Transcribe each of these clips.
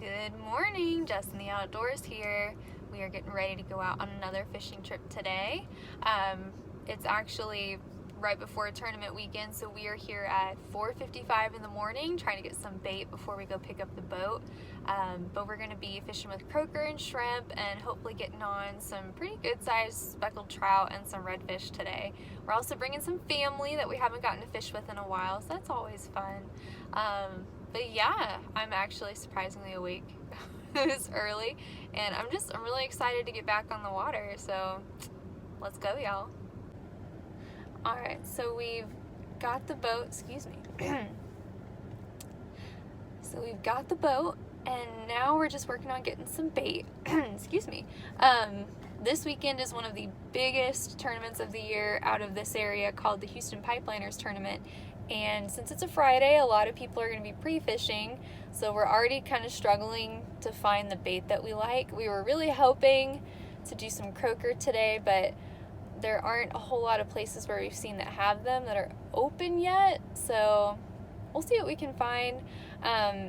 Good morning, Jess in the Outdoors here. We are getting ready to go out on another fishing trip today. It's actually right before tournament weekend, so we are here at 4:55 in the morning trying to get some bait before we go pick up the boat. But we're going to be fishing with croaker and shrimp and hopefully getting on some pretty good sized speckled trout and some redfish today. We're also bringing some family that we haven't gotten to fish with in a while, so that's always fun. But yeah, I'm actually surprisingly awake. It's early and I'm really excited to get back on the water, so let's go, y'all. Alright, so we've got the boat, excuse me. So we've got the boat and now we're just working on getting some bait. Excuse me. This weekend is one of the biggest tournaments of the year out of this area called the Houston Pipeliners Tournament. And since it's a Friday, a lot of people are going to be pre-fishing, so we're already kind of struggling to find the bait that we like. We were really hoping to do some croaker today, but there aren't a whole lot of places where we've seen that have them that are open yet, so we'll see what we can find.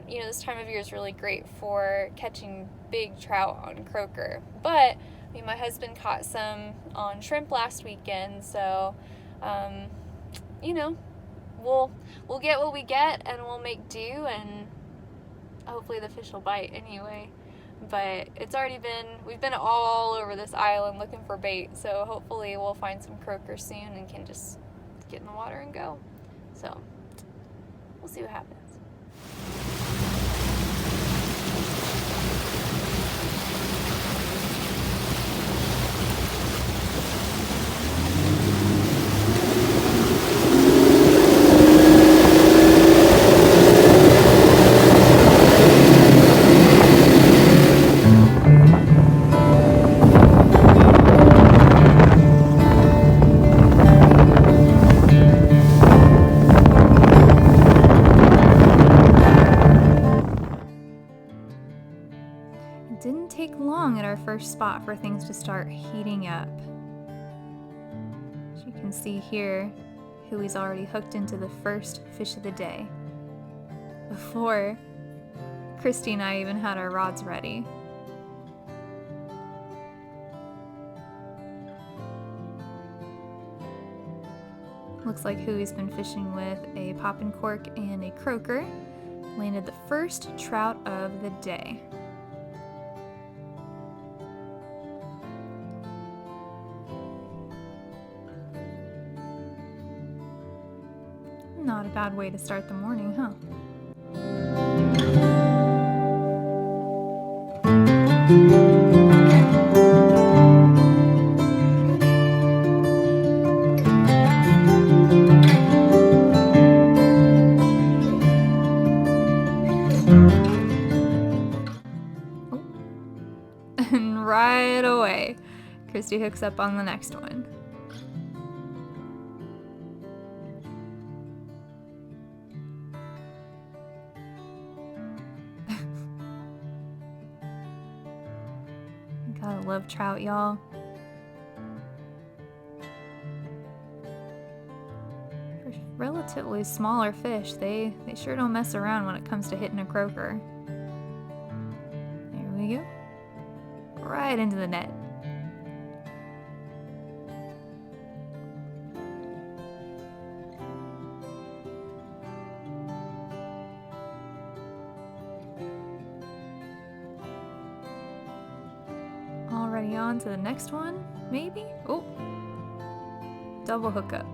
This time of year is really great for catching big trout on croaker, but my husband caught some on shrimp last weekend, so we'll get what we get and we'll make do, and hopefully the fish will bite anyway. But we've been all over this island looking for bait, so hopefully we'll find some croaker soon and can just get in the water and go. So we'll see what happens. It didn't take long at our first spot for things to start heating up. As you can see here, Huey's already hooked into the first fish of the day, before Christy and I even had our rods ready. Looks like Huey's been fishing with a poppin' cork and a croaker. Landed the first trout of the day. Not a bad way to start the morning, huh? Oh. And right away, Christy hooks up on the next one. Gotta love trout, y'all. For relatively smaller fish, they sure don't mess around when it comes to hitting a croaker. There we go. Right into the net. Already on to the next one, maybe? Oh, double hookup.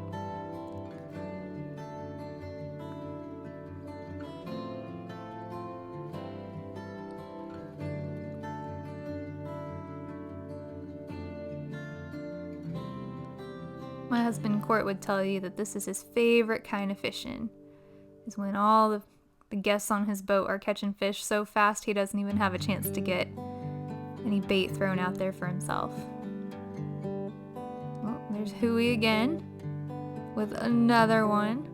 My husband Court would tell you that this is his favorite kind of fishing, is when all the guests on his boat are catching fish so fast he doesn't even have a chance to get any bait thrown out there for himself. Oh, there's Huey again with another one.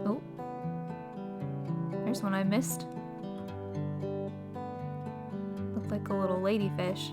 Oh, there's one I missed. Looked like a little ladyfish.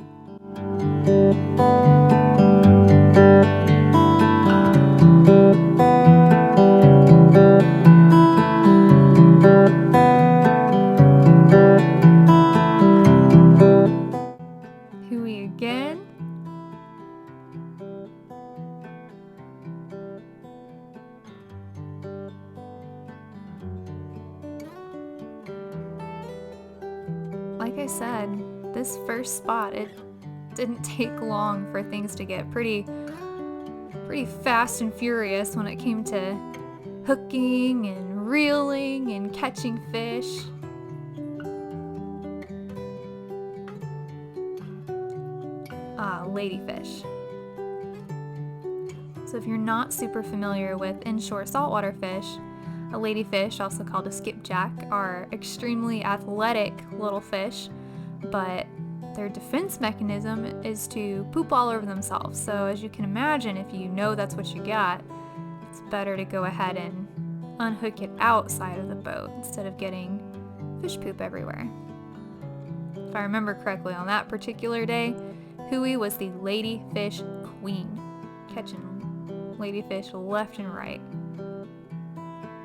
like I said, this first spot, it didn't take long for things to get pretty fast and furious when it came to hooking and reeling and catching fish. Ladyfish. So if you're not super familiar with inshore saltwater fish, a ladyfish, also called a skipjack, are extremely athletic little fish, but their defense mechanism is to poop all over themselves. So as you can imagine, if you know that's what you got, it's better to go ahead and unhook it outside of the boat instead of getting fish poop everywhere. If I remember correctly, on that particular day, Hui was the ladyfish queen, catching ladyfish left and right.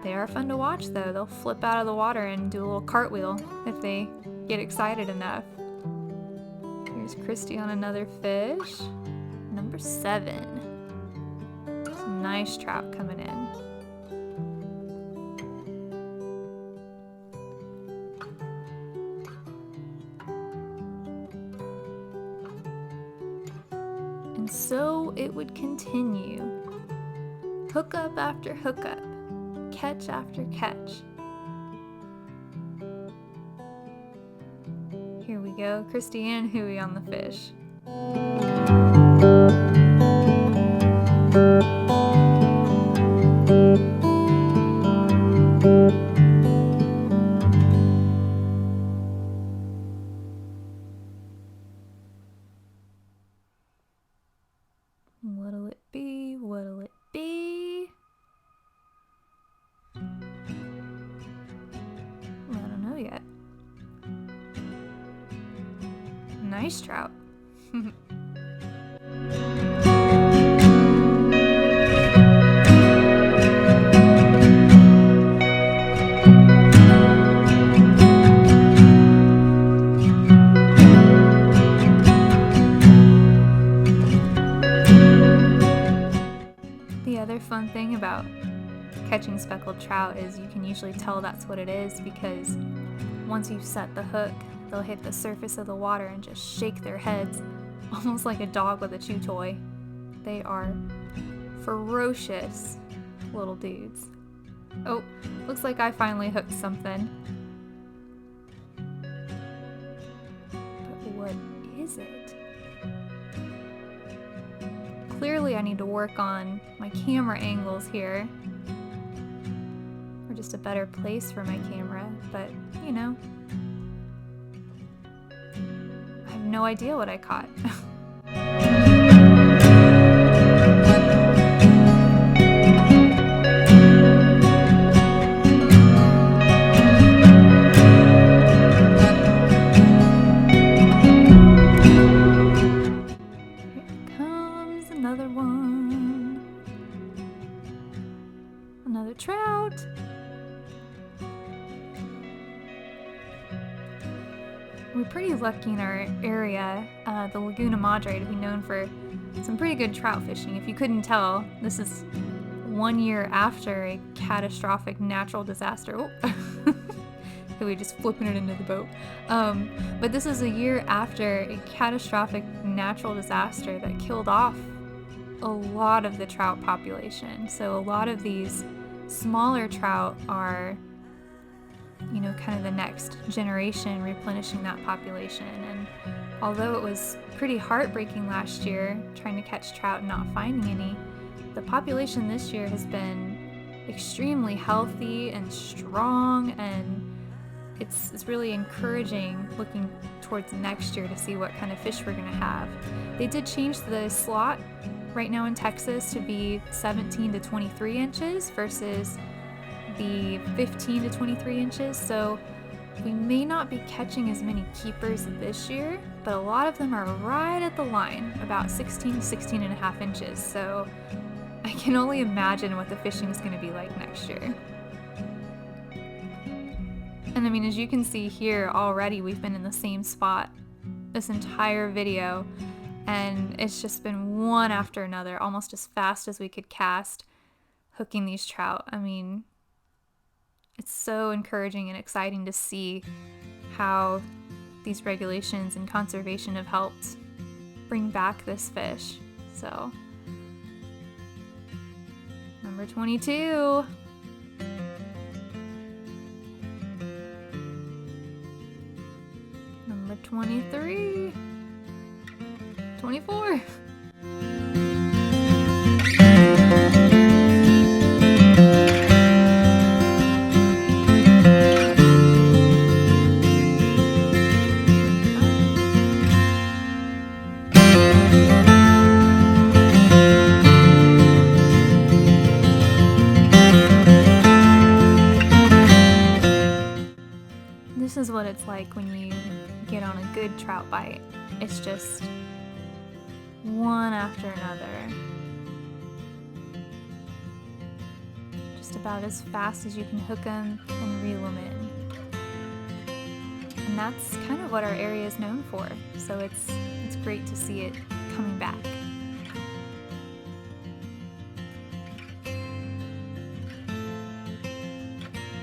They are fun to watch though. They'll flip out of the water and do a little cartwheel if they get excited enough. Here's Christy on another fish. Number 7. Some nice trout coming in. And so it would continue. Hookup after hookup. Catch after catch. Here we go, Christy and Hui on the fish. What'll it be? What'll it be? I don't know yet. Nice trout. The other fun thing about catching speckled trout is you can usually tell that's what it is because once you set the hook, they'll hit the surface of the water and just shake their heads, almost like a dog with a chew toy. They are ferocious little dudes. Oh, looks like I finally hooked something. But what is it? Clearly I need to work on my camera angles here. Or just a better place for my camera, but you know. I have no idea what I caught. Here comes another one. Another trout. We're pretty lucky in our area. The Laguna Madre to be known for some pretty good trout fishing. If you couldn't tell, this is 1 year after a catastrophic natural disaster. Oh. We just flipping it into the boat. But this is a year after a catastrophic natural disaster that killed off a lot of the trout population. So a lot of these smaller trout are, you know, kind of the next generation replenishing that population. And although it was pretty heartbreaking last year trying to catch trout and not finding any, the population this year has been extremely healthy and strong, and it's really encouraging looking towards next year to see what kind of fish we're going to have. They did change the slot right now in Texas to be 17 to 23 inches versus the 15 to 23 inches, so we may not be catching as many keepers this year, but a lot of them are right at the line, about 16 to 16 and a half inches, so I can only imagine what the fishing is going to be like next year. And I mean, as you can see here already, we've been in the same spot this entire video, and it's just been one after another, almost as fast as we could cast, hooking these trout. I mean, it's so encouraging and exciting to see how these regulations and conservation have helped bring back this fish. So, number 22. Number 23. 24. This is what it's like when you get on a good trout bite. It's just one after another. Just about as fast as you can hook them and reel them in. And that's kind of what our area is known for. So it's great to see it coming back.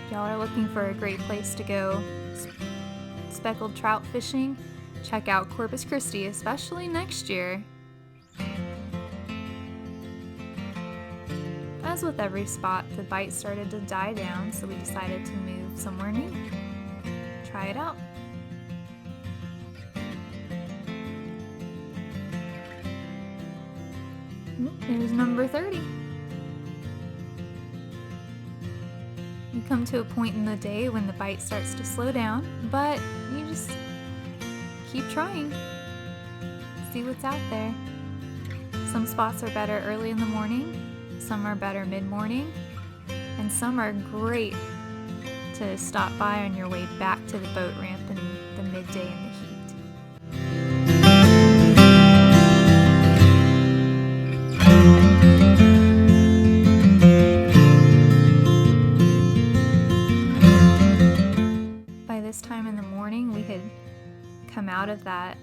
If y'all are looking for a great place to go speckled trout fishing, check out Corpus Christi, especially next year. As with every spot, the bite started to die down, so we decided to move somewhere new. Try it out. There's number 30. You come to a point in the day when the bite starts to slow down, but you just keep trying. See what's out there. Some spots are better early in the morning, some are better mid-morning, and some are great to stop by on your way back to the boat ramp in the midday in the heat. By this time in the morning, we had come out of that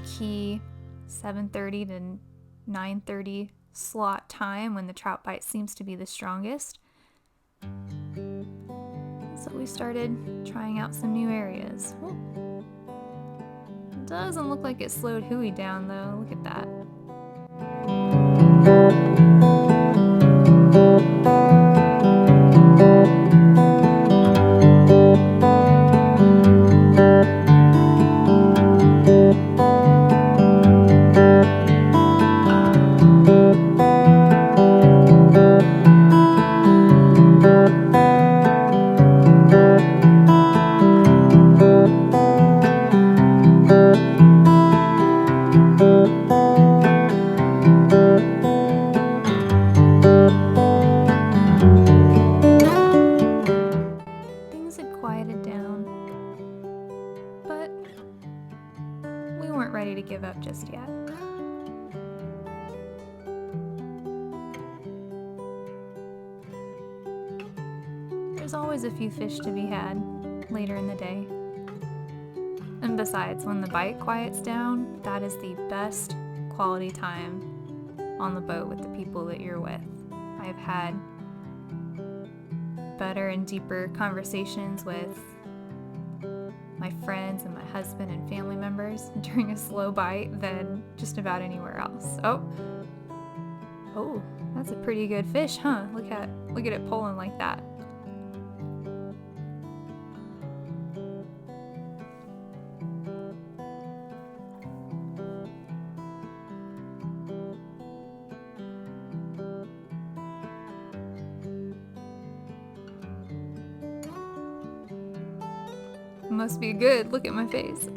key 7:30 to 9:30 slot time when the trout bite seems to be the strongest. So we started trying out some new areas. It doesn't look like it slowed Huey down though. Look at that. Ready to give up just yet. There's always a few fish to be had later in the day. And besides, when the bite quiets down, that is the best quality time on the boat with the people that you're with. I've had better and deeper conversations with my friends and my husband and family members during a slow bite than just about anywhere else. Oh, that's a pretty good fish, huh? Look at it pulling like that. Must be good. Look at my face.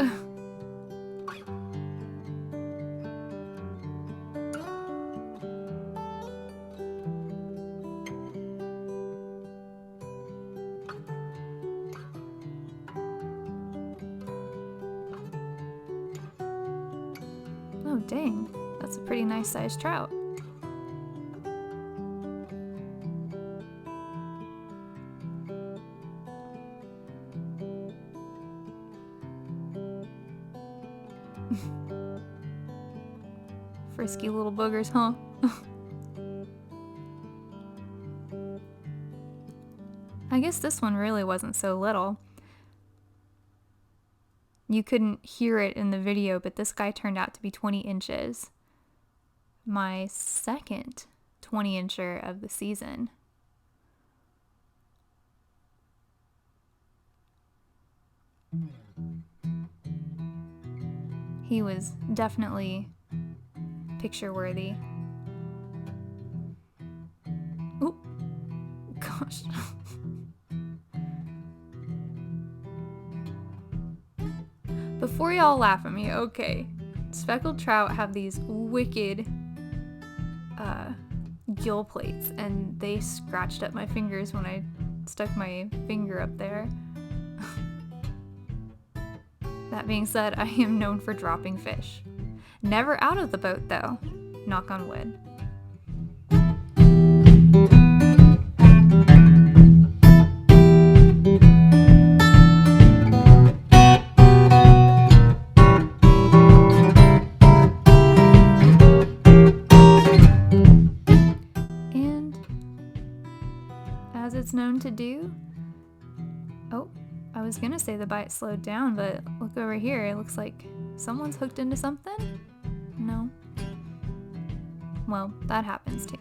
Oh, dang. That's a pretty nice sized trout. Frisky little boogers, huh? I guess this one really wasn't so little. You couldn't hear it in the video, but this guy turned out to be 20 inches. My second 20-incher of the season. He was definitely picture worthy. Oh, gosh. Before y'all laugh at me, okay. Speckled trout have these wicked gill plates, and they scratched up my fingers when I stuck my finger up there. That being said, I am known for dropping fish. Never out of the boat though, knock on wood. And as it's known to do, oh, I was gonna say the bite slowed down, but look over here, it looks like someone's hooked into something? No? Well, that happens too.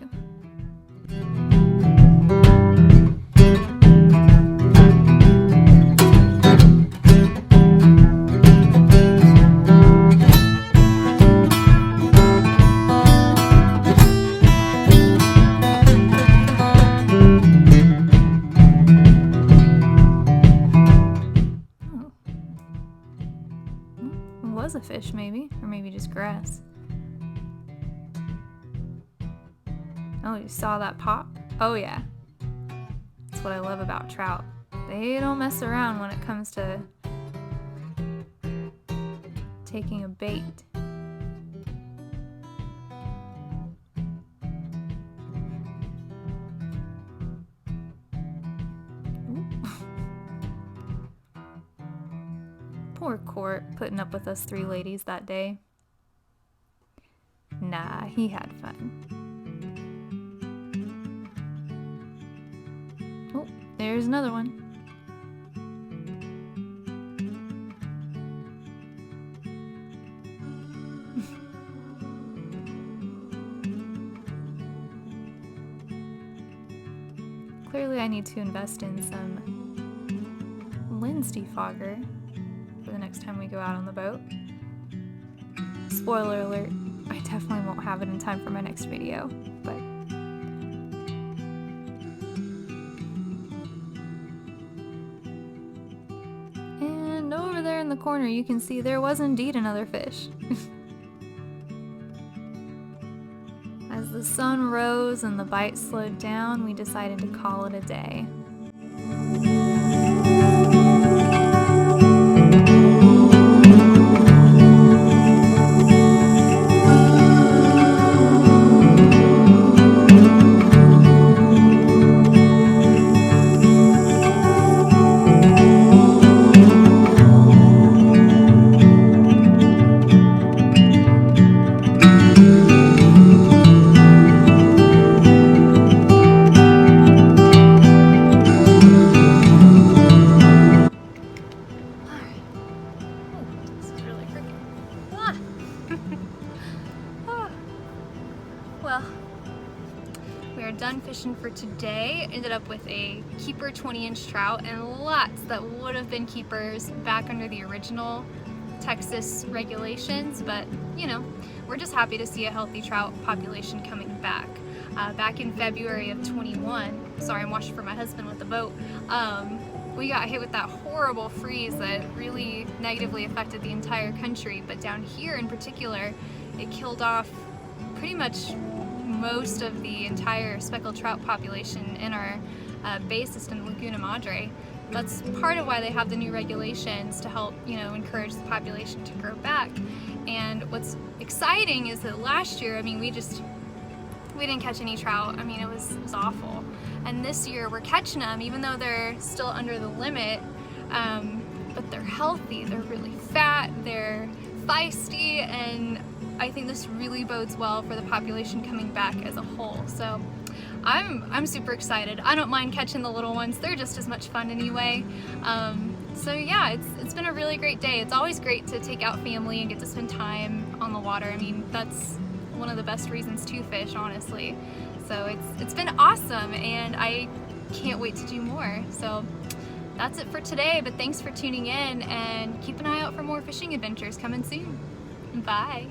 Was a fish maybe, or maybe just grass. Oh, you saw that pop? Oh yeah. That's what I love about trout. They don't mess around when it comes to taking a bait. Poor Court putting up with us three ladies that day. Nah, he had fun. Oh, there's another one. Clearly I need to invest in some lens defogger for the next time we go out on the boat. Spoiler alert, I definitely won't have it in time for my next video, but and over there in the corner you can see there was indeed another fish. As the sun rose and the bite slowed down, we decided to call it a day. Well, we are done fishing for today. Ended up with a keeper 20-inch trout and lots that would have been keepers back under the original Texas regulations, but you know, we're just happy to see a healthy trout population coming back. Back in February of 21, sorry, I'm watching for my husband with the boat, we got hit with that horrible freeze that really negatively affected the entire country, but down here in particular, it killed off pretty much most of the entire speckled trout population in our bay system, Laguna Madre. That's part of why they have the new regulations to help, you know, encourage the population to grow back. And what's exciting is that last year, I mean, we didn't catch any trout. I mean, it was awful. And this year we're catching them, even though they're still under the limit, but they're healthy, they're really fat, they're feisty, and I think this really bodes well for the population coming back as a whole. So I'm super excited. I don't mind catching the little ones. They're just as much fun anyway. So yeah, it's it's been a really great day. It's always great to take out family and get to spend time on the water. I mean, that's one of the best reasons to fish, honestly. So it's been awesome, and I can't wait to do more. So that's it for today, but thanks for tuning in, and keep an eye out for more fishing adventures coming soon. Bye.